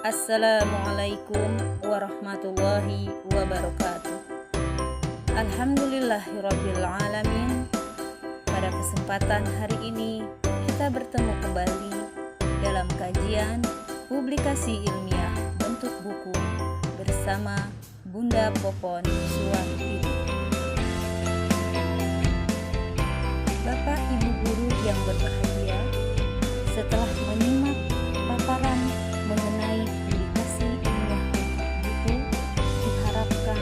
Assalamualaikum warahmatullahi wabarakatuh. Alhamdulillahirrabbilalamin. Pada kesempatan hari ini kita bertemu kembali dalam kajian publikasi ilmiah bentuk buku bersama Bunda Popon Suwantini. Bapak Ibu guru yang berbahagia, setelah menyimak paparan mengenai publikasi ilmiah buku, diharapkan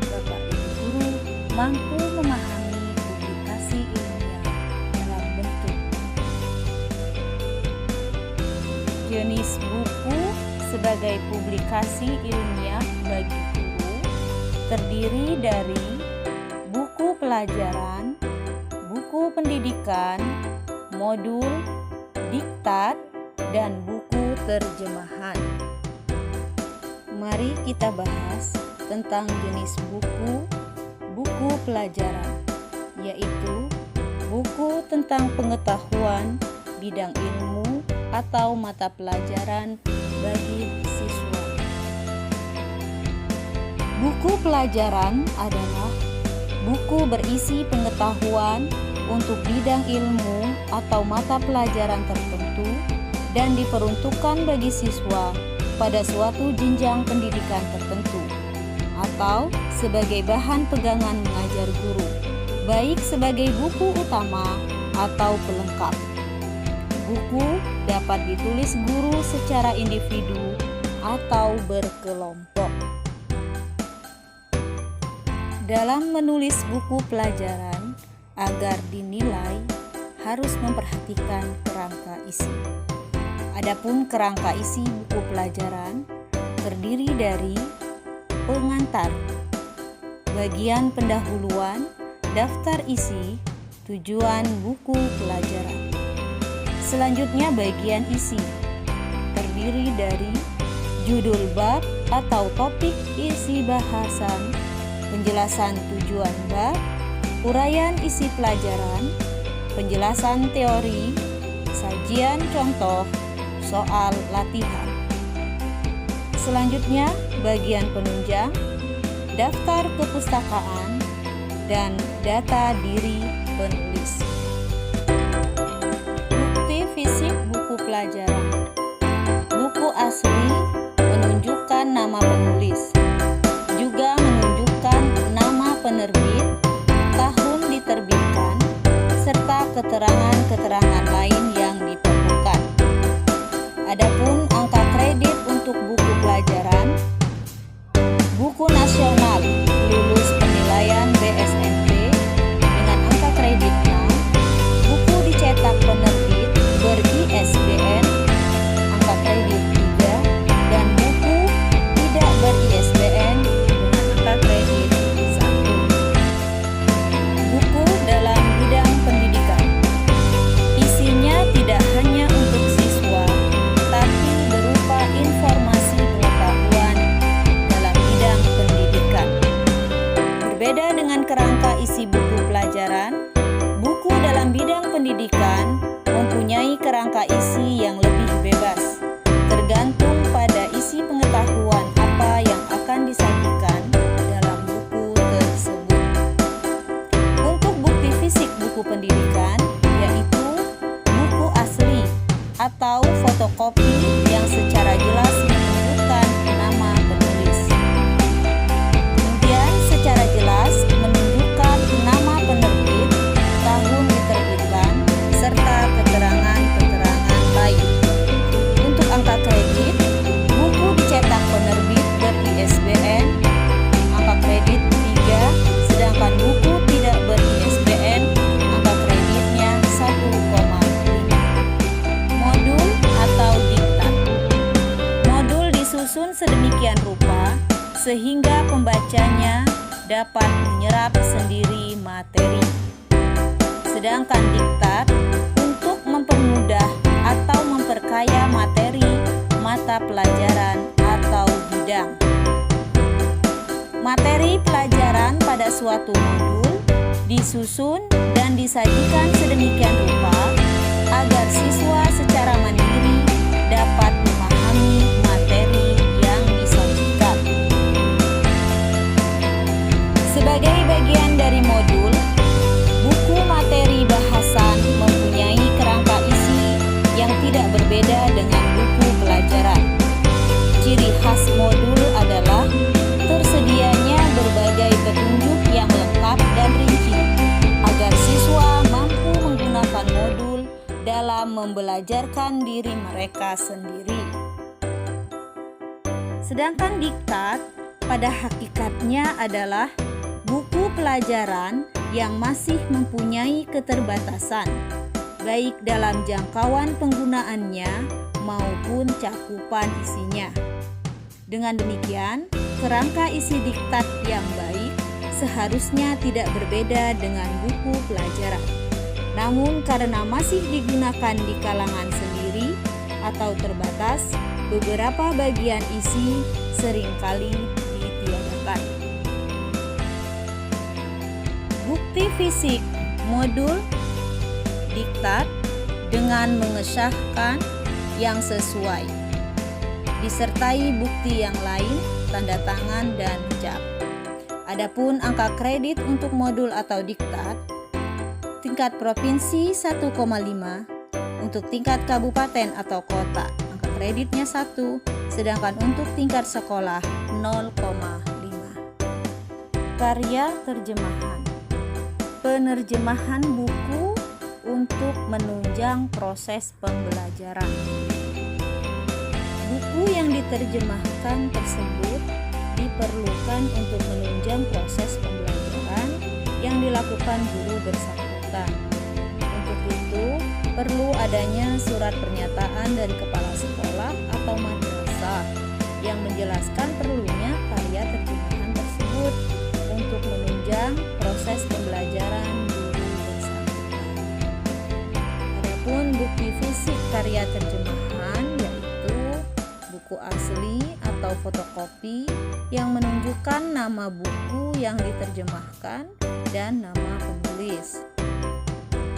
Bapak Ibu guru mampu memahami publikasi ilmiah dalam bentuk jenis buku sebagai publikasi ilmiah bagi guru terdiri dari buku pelajaran, buku pendidikan, modul, diktat, dan buku terjemahan. Mari kita bahas tentang jenis buku pelajaran, yaitu buku tentang pengetahuan bidang ilmu atau mata pelajaran bagi siswa. Buku pelajaran adalah buku berisi pengetahuan untuk bidang ilmu atau mata pelajaran tertentu dan diperuntukkan bagi siswa pada suatu jenjang pendidikan tertentu atau sebagai bahan pegangan mengajar guru, baik sebagai buku utama atau pelengkap. Buku dapat ditulis guru secara individu atau berkelompok. Dalam menulis buku pelajaran, agar dinilai harus memperhatikan kerangka isi. Adapun kerangka isi buku pelajaran terdiri dari pengantar, bagian pendahuluan, daftar isi, tujuan buku pelajaran. Selanjutnya bagian isi terdiri dari judul bab atau topik isi bahasan, penjelasan tujuan bab, uraian isi pelajaran, penjelasan teori, sajian contoh, soal latihan. Selanjutnya bagian penunjang, daftar kepustakaan, dan data diri penulis. Bukti fisik buku pelajaran. Buku asli menunjukkan nama penulis, juga menunjukkan nama penerbit, tahun diterbitkan, serta keterangan-keterangan lain yang diperlukan. Adapun angka kredit untuk buku pelajaran, buku nasional lulus penilaian BSNP dengan angka kredit 6, buku dicetak penerbit ber-ISBN angka kredit 3, dan buku tidak ber-ISBN dengan angka kredit 1. Buku dalam bidang pendidikan, isinya tidak hanya untuk siswa, tapi berupa informasi pengetahuan dalam bidang pendidikan. Berbeda dengan kerangka isi buku pelajaran, buku dalam bidang pendidikan mempunyai kerangka isi yang lebih bebas, tergantung pada isi pengetahuan apa yang akan disajikan dalam buku tersebut. Untuk bukti fisik buku pendidikan, yaitu buku asli atau fotokopi yang secara jelas menunjukkan nama penulis. Kemudian secara jelas menunjukkan nama penerbit, tahun diterbitkan, serta keterangan-keterangan lain. Untuk angka kredit, buku dicetak penerbit ber-ISBN, angka kredit 3, sedangkan buku tidak ber-ISBN, angka kreditnya 1,5. Modul atau diktat. Modul disusun sedemikian rupa sehingga pembacanya dapat menyerap sendiri materi. Sedangkan diktat untuk mempermudah atau memperkaya materi mata pelajaran atau bidang. Materi pelajaran pada suatu modul disusun dan disajikan sedemikian rupa agar siswa secara mandiri dapat memahami materi kebutuhan modul dalam membelajarkan diri mereka sendiri. Sedangkan diktat pada hakikatnya adalah buku pelajaran yang masih mempunyai keterbatasan, baik dalam jangkauan penggunaannya maupun cakupan isinya. Dengan demikian, kerangka isi diktat yang baik seharusnya tidak berbeda dengan buku pelajaran. Namun karena masih digunakan di kalangan sendiri atau terbatas, beberapa bagian isi seringkali ditiadakan. Bukti fisik modul diktat dengan mengesahkan yang sesuai, disertai bukti yang lain, tanda tangan, dan cap. Adapun angka kredit untuk modul atau diktat, tingkat provinsi 1,5, untuk tingkat kabupaten atau kota angka kreditnya 1, sedangkan untuk tingkat sekolah 0,5. Karya terjemahan. Penerjemahan buku untuk menunjang proses pembelajaran. Buku yang diterjemahkan tersebut diperlukan untuk menunjang proses pembelajaran yang dilakukan guru bersangkutan. Untuk itu, perlu adanya surat pernyataan dari kepala sekolah atau madrasah yang menjelaskan perlunya karya terjemahan tersebut untuk menunjang proses pembelajaran guru bersangkutan. Adapun bukti fisik karya terjemahan yaitu buku asli atau fotokopi yang menunjukkan nama buku yang diterjemahkan dan nama penulis.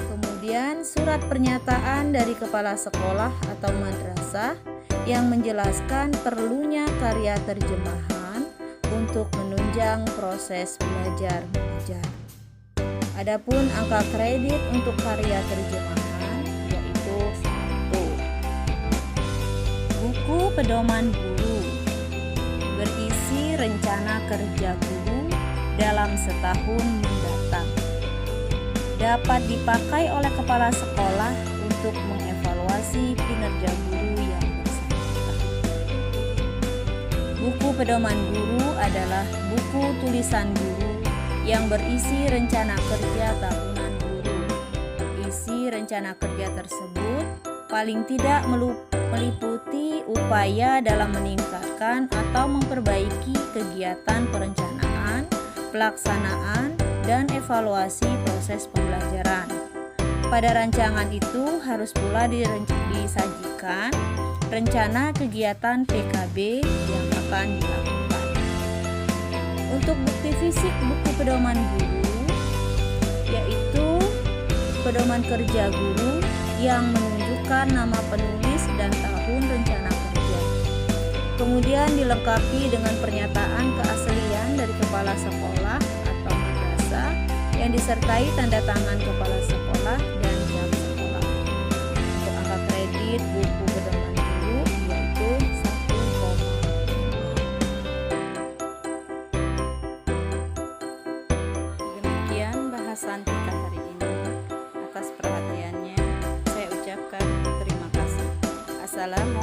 Kemudian surat pernyataan dari kepala sekolah atau madrasah yang menjelaskan perlunya karya terjemahan untuk menunjang proses belajar mengajar. Adapun angka kredit untuk karya terjemahan yaitu 1. Buku pedoman guru berisi rencana kerja guru dalam setahun mendatang. Dapat dipakai oleh kepala sekolah untuk mengevaluasi kinerja guru yang bersangkutan. Buku pedoman guru adalah buku tulisan guru yang berisi rencana kerja tahunan guru. Isi rencana kerja tersebut paling tidak meliputi upaya dalam meningkatkan atau memperbaiki kegiatan perencanaan, pelaksanaan, dan evaluasi proses pembelajaran. Pada rancangan itu harus pula disajikan rencana kegiatan PKB yang akan dilakukan. Untuk bukti fisik buku pedoman guru, yaitu pedoman kerja guru yang menunjukkan nama penulis dan tahun rencana kerja. Kemudian dilengkapi dengan pernyataan keaslian dari kepala sekolah atau madrasah yang disertai tanda tangan kepala sekolah dan jam sekolah. Untuk angka kredit buku pedoman guru yaitu 1,5. Demikian bahasan kita hari ini. Atas perhatiannya saya ucapkan terima kasih. Assalamualaikum.